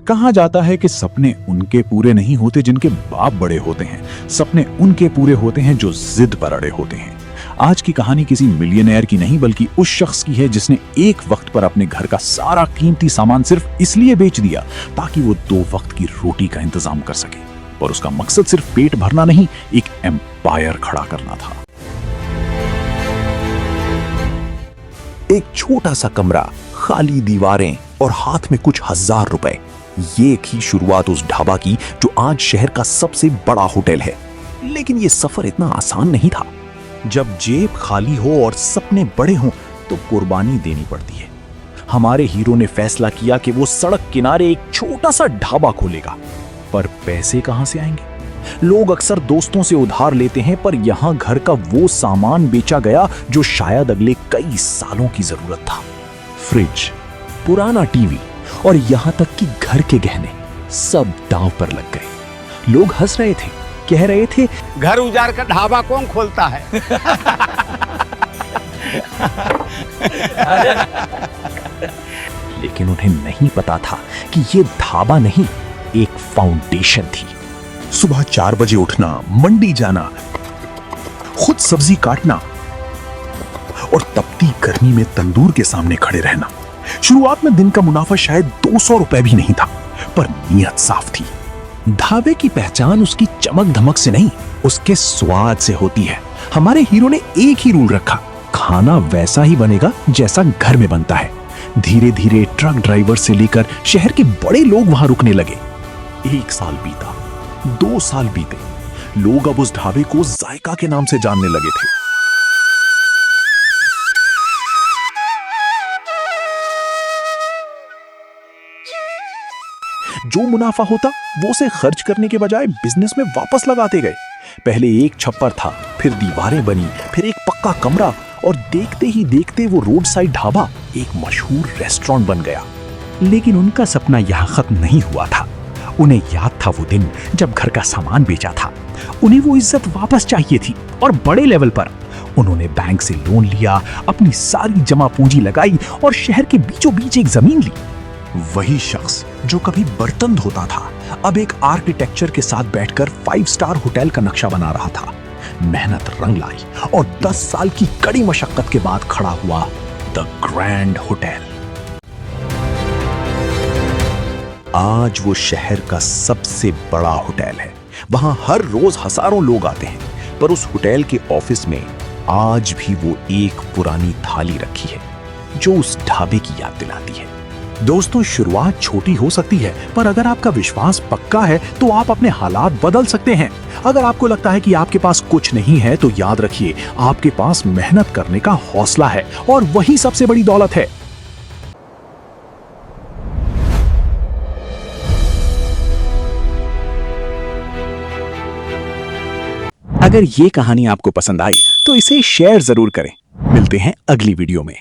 कहा जाता है कि सपने उनके पूरे नहीं होते जिनके बाप बड़े होते हैं, सपने उनके पूरे होते हैं जो जिद पर अड़े होते हैं। आज की कहानी किसी मिलियनेयर की नहीं बल्कि उस शख्स की है जिसने एक वक्त पर अपने घर का सारा कीमती सामान सिर्फ इसलिए बेच दिया ताकि वो 2 वक्त की रोटी का इंतजाम कर सके। और उसका मकसद सिर्फ पेट भरना नहीं, एक एम्पायर खड़ा करना था। एक छोटा सा कमरा, खाली दीवारें और हाथ में कुछ हजार रुपए, ये थी शुरुआत उस ढाबा की जो आज शहर का सबसे बड़ा होटल है। लेकिन ये सफर इतना आसान नहीं था। जब जेब खाली हो और सपने बड़े हों तो कुर्बानी देनी पड़ती है। हमारे हीरो ने फैसला किया कि वो सड़क किनारे एक छोटा सा ढाबा खोलेगा। पर पैसे कहां से आएंगे? लोग अक्सर दोस्तों से उधार लेते हैं, पर यहां घर का वो सामान बेचा गया जो शायद अगले कई सालों की जरूरत था। फ्रिज, पुराना टीवी और यहां तक कि घर के गहने सब दांव पर लग गए। लोग हंस रहे थे, कह रहे थे, घर उजाड़ कर ढाबा कौन खोलता है? लेकिन उन्हें नहीं पता था कि ये ढाबा नहीं, एक फाउंडेशन थी। सुबह 4 बजे उठना, मंडी जाना, खुद सब्जी काटना और तपती गर्मी में तंदूर के सामने खड़े रहना। शुरुआत में दिन का मुनाफा शायद 200 रुपए भी नहीं था, पर नीयत साफ थी। ढाबे की पहचान उसकी चमक धमक से नहीं, उसके स्वाद से होती है। हमारे हीरो ने एक ही रूल रखा, खाना वैसा ही बनेगा जैसा घर में बनता है। धीरे धीरे ट्रक ड्राइवर से लेकर शहर के बड़े लोग वहां रुकने लगे। 1 साल बीता, 2 साल बीते, लोग अब उस ढाबे को जायका के नाम से जानने लगे थे। जो मुनाफा होता वो उसे खर्च करने के बजाय बिजनेस में वापस लगाते गए। पहले एक छप्पर था, फिर दीवारें बनी, फिर एक पक्का कमरा और देखते ही देखते वो रोड साइड ढाबा एक मशहूर रेस्टोरेंट बन गया। लेकिन उनका सपना यहाँ खत्म नहीं हुआ था। उन्हें याद था वो दिन जब घर का सामान बेचा था। उन्हें वो इज्जत वापस चाहिए थी और बड़े लेवल पर। उन्होंने बैंक से लोन लिया, अपनी सारी जमा पूंजी लगाई और शहर के बीचों बीच एक जमीन ली। वही शख्स जो कभी बर्तन धोता था अब एक आर्किटेक्चर के साथ बैठकर 5 स्टार होटल का नक्शा बना रहा था। मेहनत रंग लाई और 10 साल की कड़ी मशक्कत के बाद खड़ा हुआ द ग्रैंड होटल। आज वो शहर का सबसे बड़ा होटल है। वहां हर रोज हजारों लोग आते हैं, पर उस होटल के ऑफिस में आज भी वो एक पुरानी थाली रखी है जो उस ढाबे की याद दिलाती है। दोस्तों, शुरुआत छोटी हो सकती है, पर अगर आपका विश्वास पक्का है तो आप अपने हालात बदल सकते हैं। अगर आपको लगता है कि आपके पास कुछ नहीं है तो याद रखिए, आपके पास मेहनत करने का हौसला है और वही सबसे बड़ी दौलत है। अगर ये कहानी आपको पसंद आई तो इसे शेयर जरूर करें। मिलते हैं अगली वीडियो में।